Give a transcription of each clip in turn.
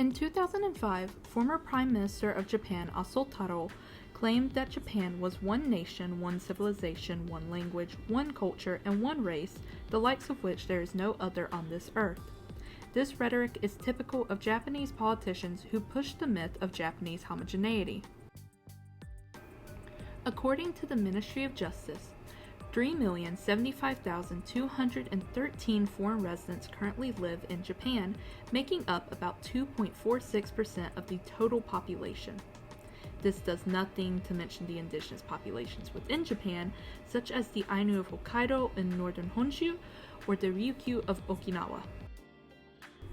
In 2005, former Prime Minister of Japan Utoro claimed that Japan was one nation, one civilization, one language, one culture, and one race, the likes of which there is no other on this earth. This rhetoric is typical of Japanese politicians who push the myth of Japanese homogeneity. According to the Ministry of Justice, 3,075,213 foreign residents currently live in Japan, making up about 2.46% of the total population. This does nothing to mention the indigenous populations within Japan, such as the Ainu of Hokkaido and northern Honshu, or the Ryukyu of Okinawa.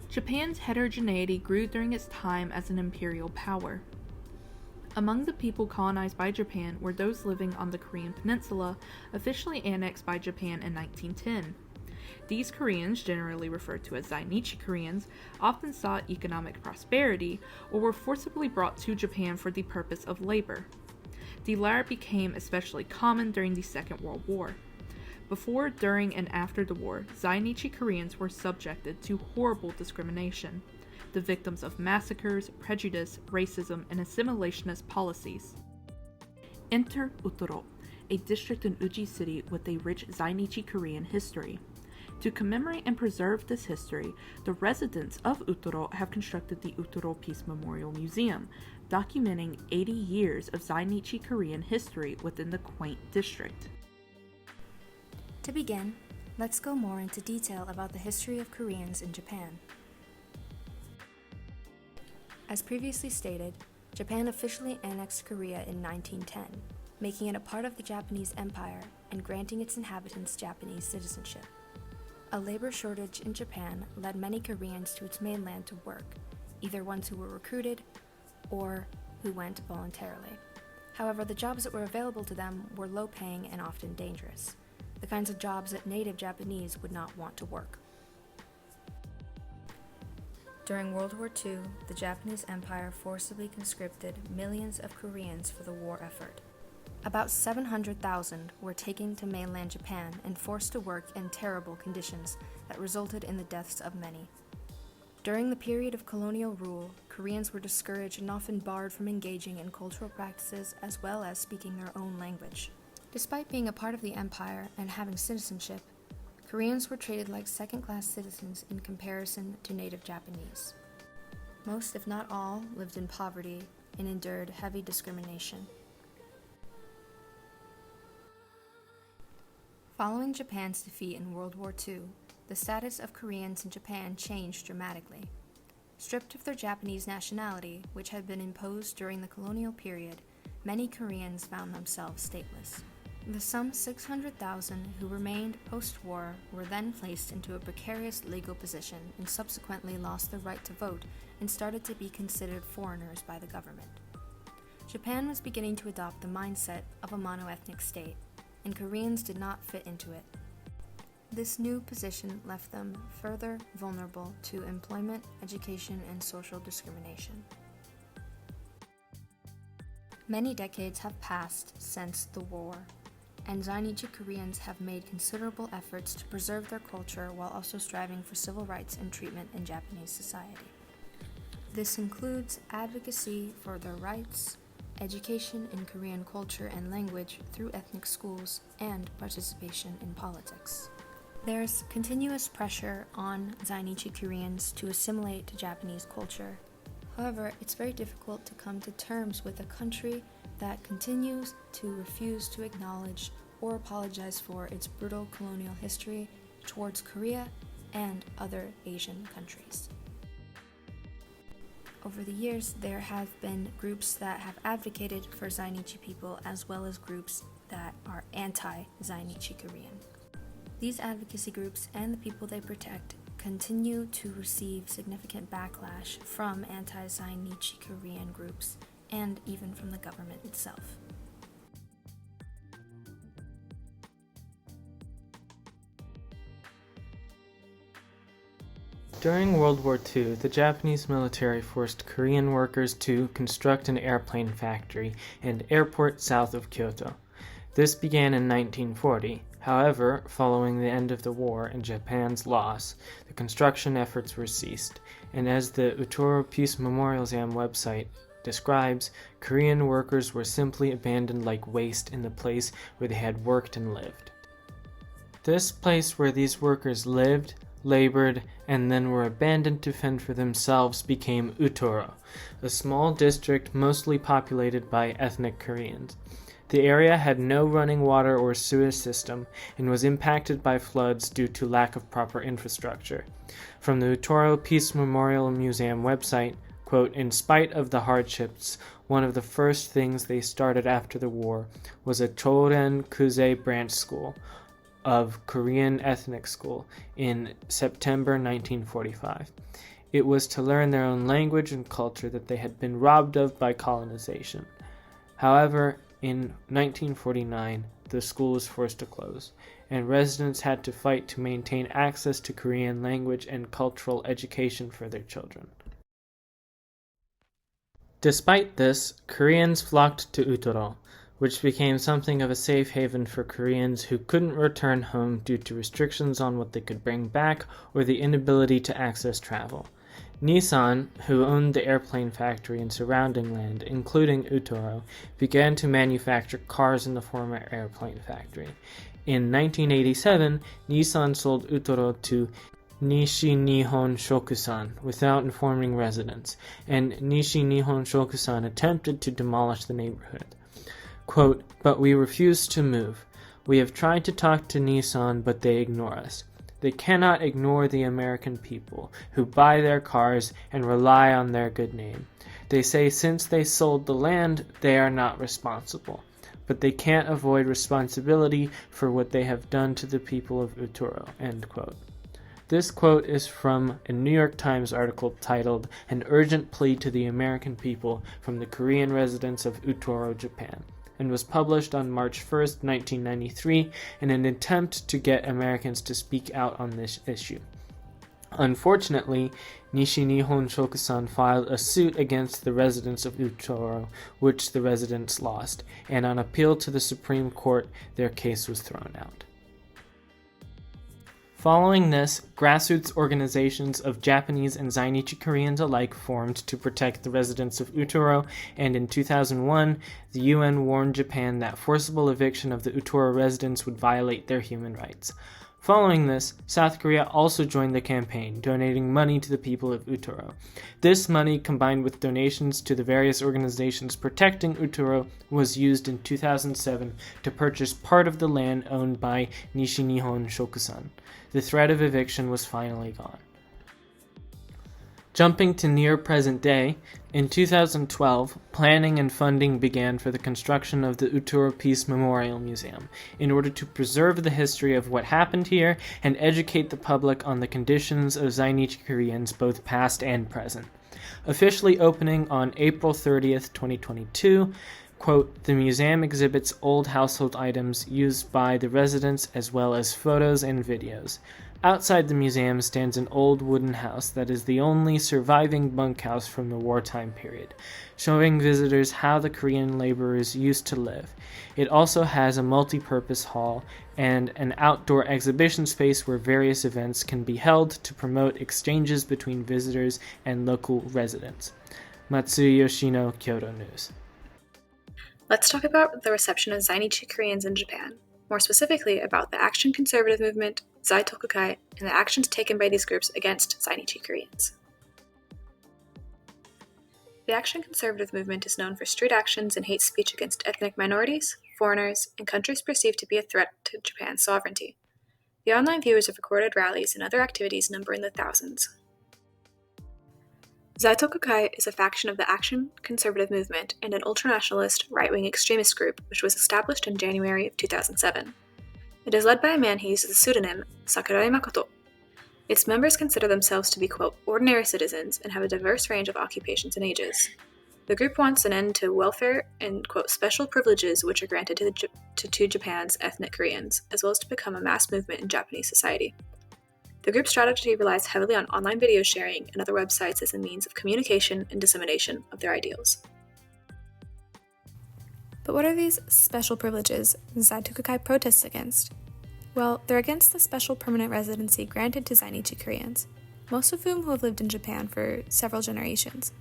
Japan's heterogeneity grew during its time as an imperial power. Among the people colonized by Japan were those living on the Korean peninsula, officially annexed by Japan in 1910. These Koreans, generally referred to as Zainichi Koreans, often sought economic prosperity or were forcibly brought to Japan for the purpose of labor. The latter became especially common during the Second World War. Before, during, and after the war, Zainichi Koreans were subjected to horrible discrimination, the victims of massacres, prejudice, racism, and assimilationist policies. Enter Utoro, a district in Uji City with a rich Zainichi Korean history. To commemorate and preserve this history, the residents of Utoro have constructed the Utoro Peace Memorial Museum, documenting 80 years of Zainichi Korean history within the quaint district. To begin, let's go more into detail about the history of Koreans in Japan. As previously stated, Japan officially annexed Korea in 1910, making it a part of the Japanese Empire and granting its inhabitants Japanese citizenship. A labor shortage in Japan led many Koreans to its mainland to work, either ones who were recruited or who went voluntarily. However, the jobs that were available to them were low-paying and often dangerous, the kinds of jobs that native Japanese would not want to work. During World War II, the Japanese Empire forcibly conscripted millions of Koreans for the war effort. About 700,000 were taken to mainland Japan and forced to work in terrible conditions that resulted in the deaths of many. During the period of colonial rule, Koreans were discouraged and often barred from engaging in cultural practices as well as speaking their own language. Despite being a part of the empire and having citizenship, Koreans were treated like second-class citizens in comparison to native Japanese. Most, if not all, lived in poverty and endured heavy discrimination. Following Japan's defeat in World War II, the status of Koreans in Japan changed dramatically. Stripped of their Japanese nationality, which had been imposed during the colonial period, many Koreans found themselves stateless. The some 600,000 who remained post-war were then placed into a precarious legal position and subsequently lost their right to vote and started to be considered foreigners by the government. Japan was beginning to adopt the mindset of a monoethnic state, and Koreans did not fit into it. This new position left them further vulnerable to employment, education, and social discrimination. Many decades have passed since the war, and Zainichi Koreans have made considerable efforts to preserve their culture while also striving for civil rights and treatment in Japanese society. This includes advocacy for their rights, education in Korean culture and language through ethnic schools, and participation in politics. There's continuous pressure on Zainichi Koreans to assimilate to Japanese culture. However, it's very difficult to come to terms with a country that continues to refuse to acknowledge or apologize for its brutal colonial history towards Korea and other Asian countries. Over the years, there have been groups that have advocated for Zainichi people as well as groups that are anti-Zainichi Korean. These advocacy groups and the people they protect continue to receive significant backlash from anti-Zainichi Korean groups and even from the government itself. During World War II, the Japanese military forced Korean workers to construct an airplane factory and airport south of Kyoto. This began in 1940. However, following the end of the war and Japan's loss, the construction efforts were ceased, and as the Utoro Peace Memorial Museum website describes, Korean workers were simply abandoned like waste in the place where they had worked and lived. This place where these workers lived, labored, and then were abandoned to fend for themselves became Utoro, a small district mostly populated by ethnic Koreans. The area had no running water or sewer system and was impacted by floods due to lack of proper infrastructure. From the Utoro Peace Memorial Museum website, quote, "In spite of the hardships, one of the first things they started after the war was a Choren Kuze branch school of Korean ethnic school in September 1945. It was to learn their own language and culture that they had been robbed of by colonization. However, in 1949, the school was forced to close, and residents had to fight to maintain access to Korean language and cultural education for their children. Despite this, Koreans flocked to Utoro, which became something of a safe haven for Koreans who couldn't return home due to restrictions on what they could bring back or the inability to access travel. Nissan, who owned the airplane factory and surrounding land, including Utoro, began to manufacture cars in the former airplane factory. In 1987, Nissan sold Utoro to Nishi Nihon Shokusan without informing residents, and Nishi Nihon Shokusan attempted to demolish the neighborhood. Quote, "But we refuse to move. We have tried to talk to Nissan, but they ignore us. They cannot ignore the American people who buy their cars and rely on their good name. They say since they sold the land, they are not responsible. But they can't avoid responsibility for what they have done to the people of Utoro." End quote. This quote is from a New York Times article titled "An Urgent Plea to the American People from the Korean Residents of Utoro, Japan," and was published on March 1st, 1993, in an attempt to get Americans to speak out on this issue. Unfortunately, Nishi Nihon Shokusan filed a suit against the residents of Utoro, which the residents lost, and on appeal to the Supreme Court, their case was thrown out. Following this, grassroots organizations of Japanese and Zainichi Koreans alike formed to protect the residents of Utoro, and in 2001, the UN warned Japan that forcible eviction of the Utoro residents would violate their human rights. Following this, South Korea also joined the campaign, donating money to the people of Utoro. This money, combined with donations to the various organizations protecting Utoro, was used in 2007 to purchase part of the land owned by Nishi Nihon Shokusan. The threat of eviction was finally gone. Jumping to near present day, in 2012, planning and funding began for the construction of the Utoro Peace Memorial Museum in order to preserve the history of what happened here and educate the public on the conditions of Zainichi Koreans both past and present. Officially opening on April 30th, 2022, quote, "The museum exhibits old household items used by the residents as well as photos and videos. Outside the museum stands an old wooden house that is the only surviving bunkhouse from the wartime period, showing visitors how the Korean laborers used to live. It also has a multi-purpose hall and an outdoor exhibition space where various events can be held to promote exchanges between visitors and local residents." Matsuya Yoshino, Kyoto News. Let's talk about the reception of Zainichi Koreans in Japan, more specifically about the Action Conservative Movement, Zaitokukai, and the actions taken by these groups against Zainichi Koreans. The Action Conservative Movement is known for street actions and hate speech against ethnic minorities, foreigners, and countries perceived to be a threat to Japan's sovereignty. The online viewers of recorded rallies and other activities number in the thousands. Zaitokukai is a faction of the Action Conservative Movement and an ultranationalist, right-wing extremist group which was established in January of 2007. It is led by a man who uses the pseudonym Sakurai Makoto. Its members consider themselves to be, quote, "ordinary citizens" and have a diverse range of occupations and ages. The group wants an end to welfare and, quote, "special privileges which are granted to Japan's ethnic Koreans, as well as to become a mass movement in Japanese society. The group's strategy relies heavily on online video sharing and other websites as a means of communication and dissemination of their ideals. But what are these special privileges Zaitokukai protests against? Well, they're against the special permanent residency granted to Zainichi Koreans, most of whom have lived in Japan for several generations.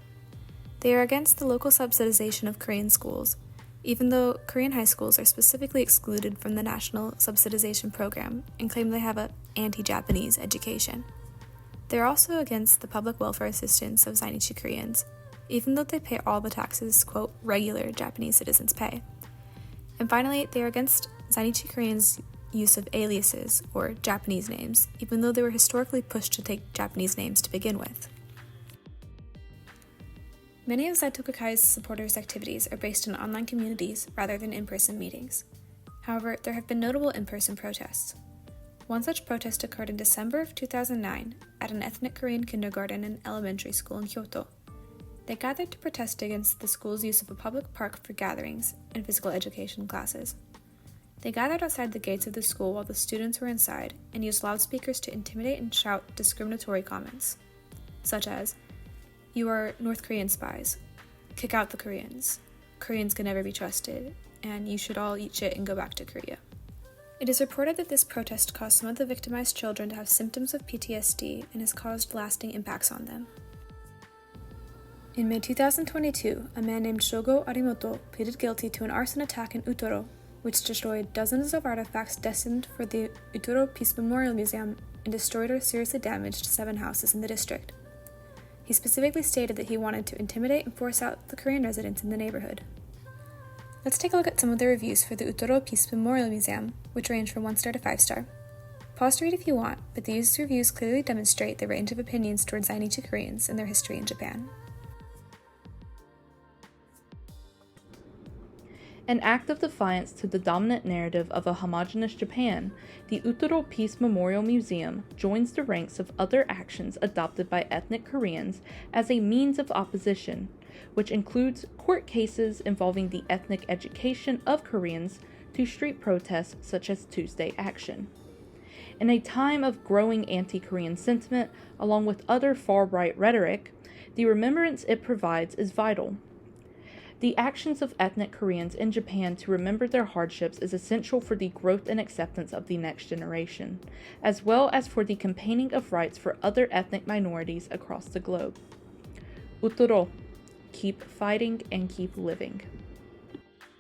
They are against the local subsidization of Korean schools, even though Korean high schools are specifically excluded from the national subsidization program and claim they have an anti-Japanese education. They are also against the public welfare assistance of Zainichi Koreans, even though they pay all the taxes, quote, regular Japanese citizens pay. And finally, they are against Zainichi Koreans' use of aliases, or Japanese names, even though they were historically pushed to take Japanese names to begin with. Many of Zaitokukai's supporters' activities are based in online communities rather than in-person meetings. However, there have been notable in-person protests. One such protest occurred in December of 2009 at an ethnic Korean kindergarten and elementary school in Kyoto. They gathered to protest against the school's use of a public park for gatherings and physical education classes. They gathered outside the gates of the school while the students were inside and used loudspeakers to intimidate and shout discriminatory comments, such as, "You are North Korean spies," "Kick out the Koreans," "Koreans can never be trusted," and "You should all eat shit and go back to Korea." It is reported that this protest caused some of the victimized children to have symptoms of PTSD and has caused lasting impacts on them. In May 2022, a man named Shogo Arimoto pleaded guilty to an arson attack in Utoro, which destroyed dozens of artifacts destined for the Utoro Peace Memorial Museum and destroyed or seriously damaged 7 houses in the district. He specifically stated that he wanted to intimidate and force out the Korean residents in the neighborhood. Let's take a look at some of the reviews for the Utoro Peace Memorial Museum, which range from 1 star to 5 star. Pause to read if you want, but these reviews clearly demonstrate the range of opinions towards Zainichi Koreans and their history in Japan. An act of defiance to the dominant narrative of a homogeneous Japan, the Utoro Peace Memorial Museum joins the ranks of other actions adopted by ethnic Koreans as a means of opposition, which includes court cases involving the ethnic education of Koreans to street protests such as Tuesday Action. In a time of growing anti-Korean sentiment, along with other far-right rhetoric, the remembrance it provides is vital. The actions of ethnic Koreans in Japan to remember their hardships is essential for the growth and acceptance of the next generation, as well as for the campaigning of rights for other ethnic minorities across the globe. Utoro, keep fighting and keep living.